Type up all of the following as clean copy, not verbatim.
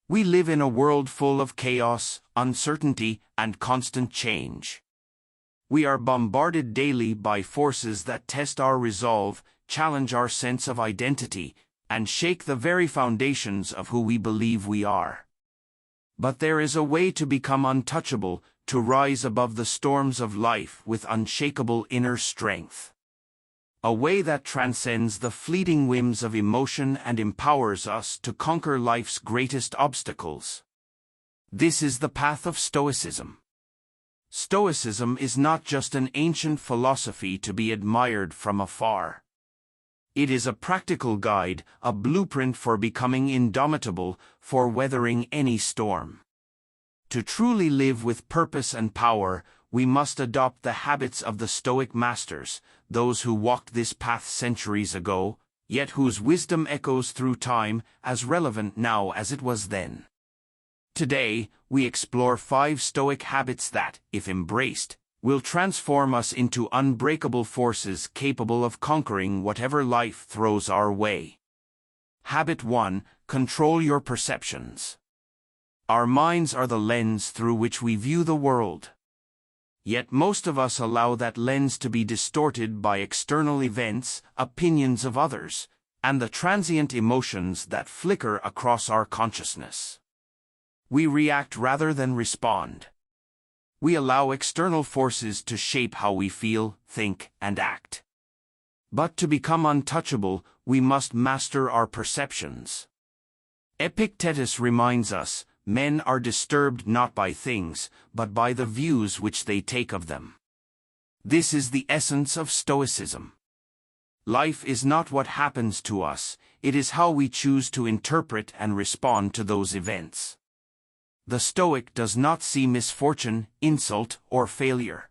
We live in a world full of chaos, uncertainty, and constant change. We are bombarded daily by forces that test our resolve, challenge our sense of identity, and shake the very foundations of who we believe we are. But there is a way to become untouchable, to rise above the storms of life with unshakable inner strength. A way that transcends the fleeting whims of emotion and empowers us to conquer life's greatest obstacles. This is the path of Stoicism. Stoicism is not just an ancient philosophy to be admired from afar. It is a practical guide, a blueprint for becoming indomitable, for weathering any storm. To truly live with purpose and power, we must adopt the habits of the Stoic masters, those who walked this path centuries ago, yet whose wisdom echoes through time, as relevant now as it was then. Today, we explore 5 Stoic habits that, if embraced, will transform us into unbreakable forces capable of conquering whatever life throws our way. Habit 1: Control your perceptions. Our minds are the lens through which we view the world. Yet most of us allow that lens to be distorted by external events, opinions of others, and the transient emotions that flicker across our consciousness. We react rather than respond. We allow external forces to shape how we feel, think, and act. But to become untouchable, we must master our perceptions. Epictetus reminds us, men are disturbed not by things, but by the views which they take of them. This is the essence of Stoicism. Life is not what happens to us, it is how we choose to interpret and respond to those events. The Stoic does not see misfortune, insult, or failure.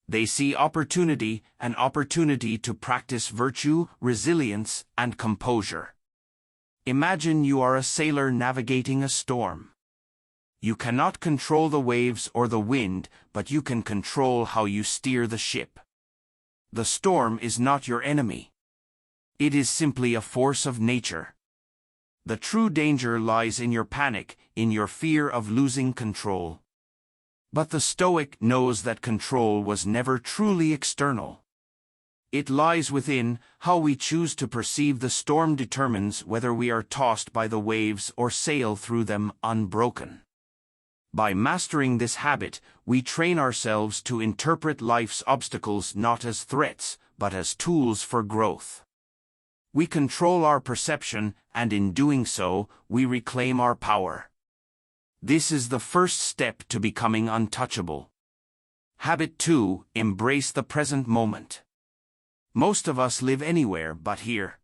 They see opportunity, an opportunity to practice virtue, resilience, and composure. Imagine you are a sailor navigating a storm. You cannot control the waves or the wind, but you can control how you steer the ship. The storm is not your enemy. It is simply a force of nature. The true danger lies in your panic, in your fear of losing control. But the Stoic knows that control was never truly external. It lies within. How we choose to perceive the storm determines whether we are tossed by the waves or sail through them unbroken. By mastering this habit, we train ourselves to interpret life's obstacles not as threats, but as tools for growth. We control our perception, and in doing so, we reclaim our power. This is the first step to becoming untouchable. Habit 2: Embrace the present moment. Most of us live anywhere but here.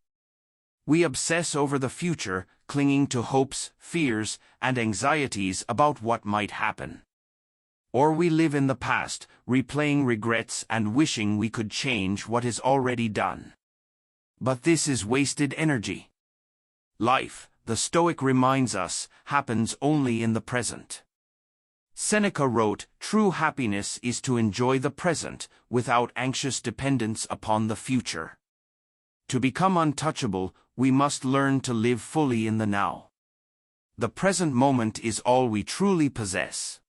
We obsess over the future, clinging to hopes, fears, and anxieties about what might happen. Or we live in the past, replaying regrets and wishing we could change what is already done. But this is wasted energy. Life, the Stoic reminds us, happens only in the present. Seneca wrote, "True happiness is to enjoy the present, without anxious dependence upon the future." To become untouchable, we must learn to live fully in the now. The present moment is all we truly possess.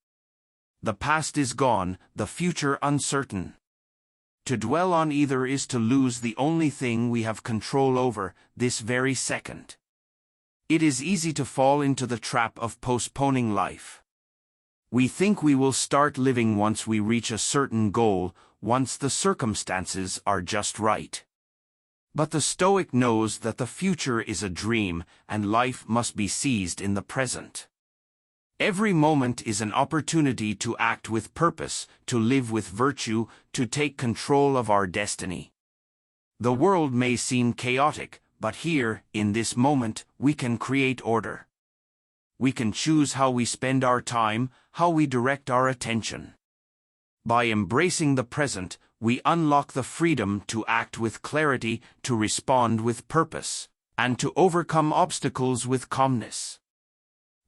The past is gone, the future uncertain. To dwell on either is to lose the only thing we have control over, this very second. It is easy to fall into the trap of postponing life. We think we will start living once we reach a certain goal, once the circumstances are just right. But the Stoic knows that the future is a dream, and life must be seized in the present. Every moment is an opportunity to act with purpose, to live with virtue, to take control of our destiny. The world may seem chaotic, but here, in this moment, we can create order. We can choose how we spend our time, how we direct our attention. By embracing the present, we unlock the freedom to act with clarity, to respond with purpose, and to overcome obstacles with calmness.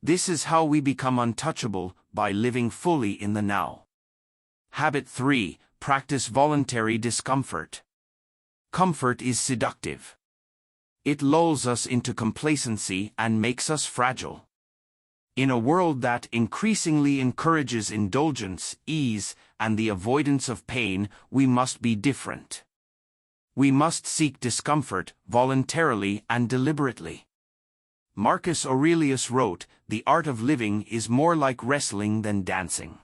This is how we become untouchable, by living fully in the now. Habit 3: Practice voluntary discomfort. Comfort is seductive. It lulls us into complacency and makes us fragile. In a world that increasingly encourages indulgence, ease, and the avoidance of pain, we must be different. We must seek discomfort voluntarily and deliberately. Marcus Aurelius wrote, "The art of living is more like wrestling than dancing."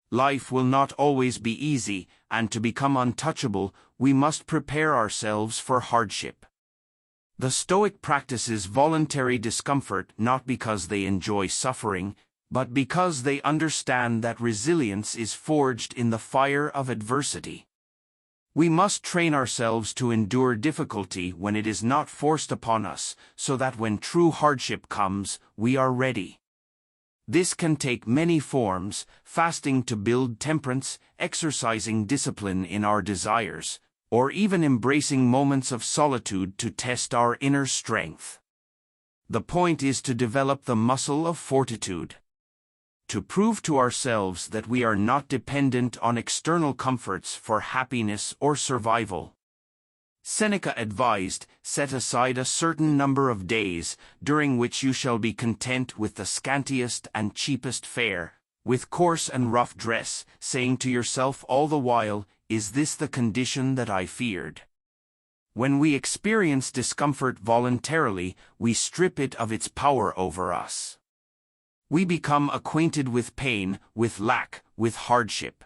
Life will not always be easy, and to become untouchable, we must prepare ourselves for hardship. The Stoic practices voluntary discomfort not because they enjoy suffering, but because they understand that resilience is forged in the fire of adversity. We must train ourselves to endure difficulty when it is not forced upon us, so that when true hardship comes, we are ready. This can take many forms: fasting to build temperance, exercising discipline in our desires, or even embracing moments of solitude to test our inner strength. The point is to develop the muscle of fortitude. To prove to ourselves that we are not dependent on external comforts for happiness or survival. Seneca advised, "Set aside a certain number of days, during which you shall be content with the scantiest and cheapest fare, with coarse and rough dress, saying to yourself all the while, 'Is this the condition that I feared?'" When we experience discomfort voluntarily, we strip it of its power over us. We become acquainted with pain, with lack, with hardship.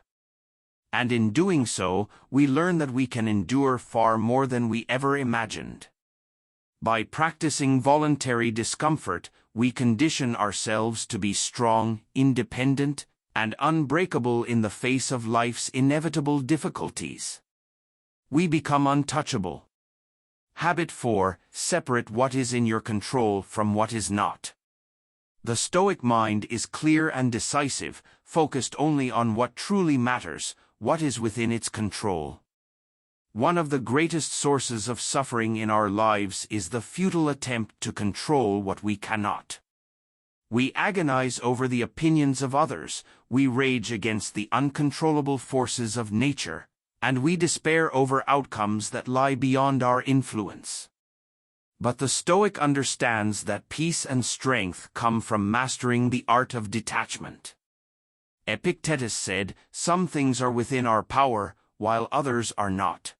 And in doing so, we learn that we can endure far more than we ever imagined. By practicing voluntary discomfort, we condition ourselves to be strong, independent, and unbreakable in the face of life's inevitable difficulties. We become untouchable. Habit 4. Separate what is in your control from what is not. The Stoic mind is clear and decisive, focused only on what truly matters, what is within its control. One of the greatest sources of suffering in our lives is the futile attempt to control what we cannot. We agonize over the opinions of others, we rage against the uncontrollable forces of nature, and we despair over outcomes that lie beyond our influence. But the Stoic understands that peace and strength come from mastering the art of detachment. Epictetus said, "Some things are within our power, while others are not."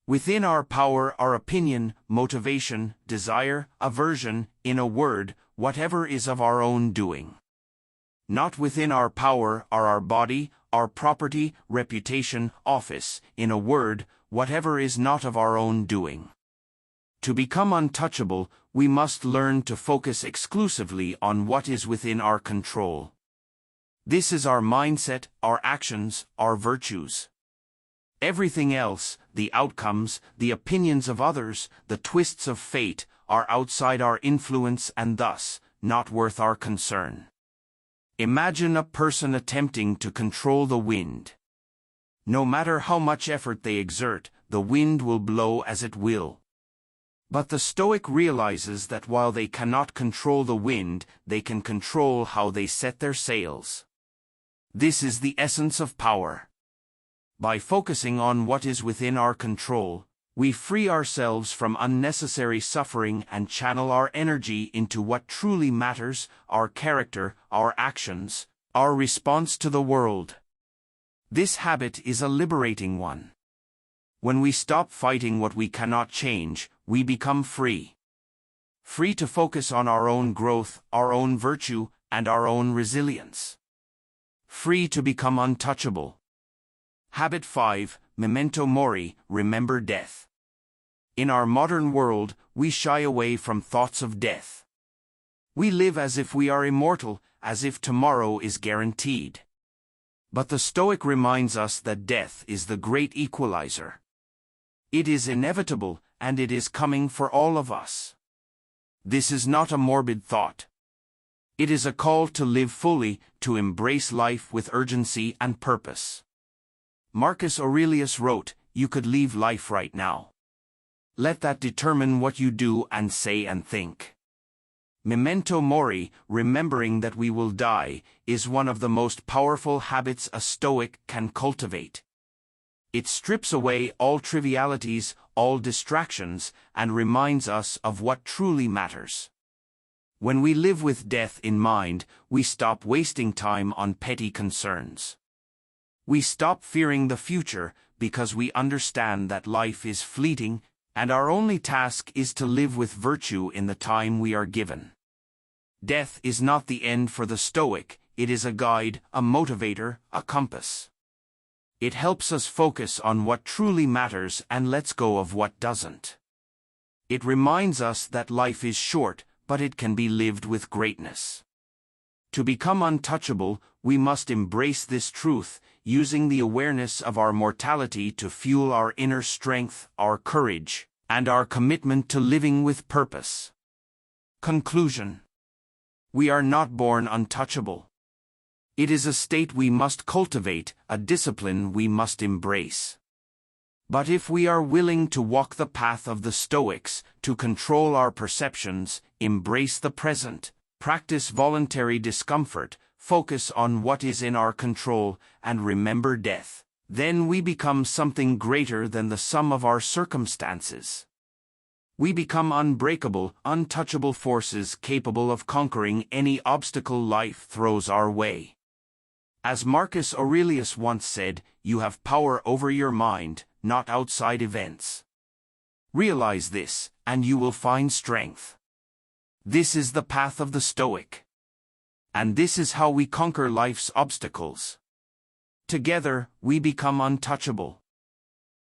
Within our power are opinion, motivation, desire, aversion, in a word, whatever is of our own doing. Not within our power are our body, our property, reputation, office, in a word, whatever is not of our own doing. To become untouchable, we must learn to focus exclusively on what is within our control. This is our mindset, our actions, our virtues. Everything else, the outcomes, the opinions of others, the twists of fate, are outside our influence and thus, not worth our concern. Imagine a person attempting to control the wind. No matter how much effort they exert, the wind will blow as it will. But the Stoic realizes that while they cannot control the wind, they can control how they set their sails. This is the essence of power. By focusing on what is within our control, we free ourselves from unnecessary suffering and channel our energy into what truly matters: our character, our actions, our response to the world. This habit is a liberating one. When we stop fighting what we cannot change, we become free. Free to focus on our own growth, our own virtue, and our own resilience. Free to become untouchable. Habit 5. Memento mori, remember death. In our modern world, we shy away from thoughts of death. We live as if we are immortal, as if tomorrow is guaranteed. But the Stoic reminds us that death is the great equalizer. It is inevitable, and it is coming for all of us. This is not a morbid thought. It is a call to live fully, to embrace life with urgency and purpose. Marcus Aurelius wrote, "You could leave life right now. Let that determine what you do and say and think." Memento mori, remembering that we will die, is one of the most powerful habits a Stoic can cultivate. It strips away all trivialities, all distractions, and reminds us of what truly matters. When we live with death in mind, we stop wasting time on petty concerns. We stop fearing the future because we understand that life is fleeting and our only task is to live with virtue in the time we are given. Death is not the end for the Stoic, it is a guide, a motivator, a compass. It helps us focus on what truly matters and lets go of what doesn't. It reminds us that life is short, but it can be lived with greatness. To become untouchable, we must embrace this truth, using the awareness of our mortality to fuel our inner strength, our courage, and our commitment to living with purpose. Conclusion. We are not born untouchable. It is a state we must cultivate, a discipline we must embrace. But if we are willing to walk the path of the Stoics, to control our perceptions, embrace the present, practice voluntary discomfort, focus on what is in our control, and remember death, then we become something greater than the sum of our circumstances. We become unbreakable, untouchable forces capable of conquering any obstacle life throws our way. As Marcus Aurelius once said, you have power over your mind, not outside events. Realize this, and you will find strength. This is the path of the Stoic. And this is how we conquer life's obstacles. Together, we become untouchable.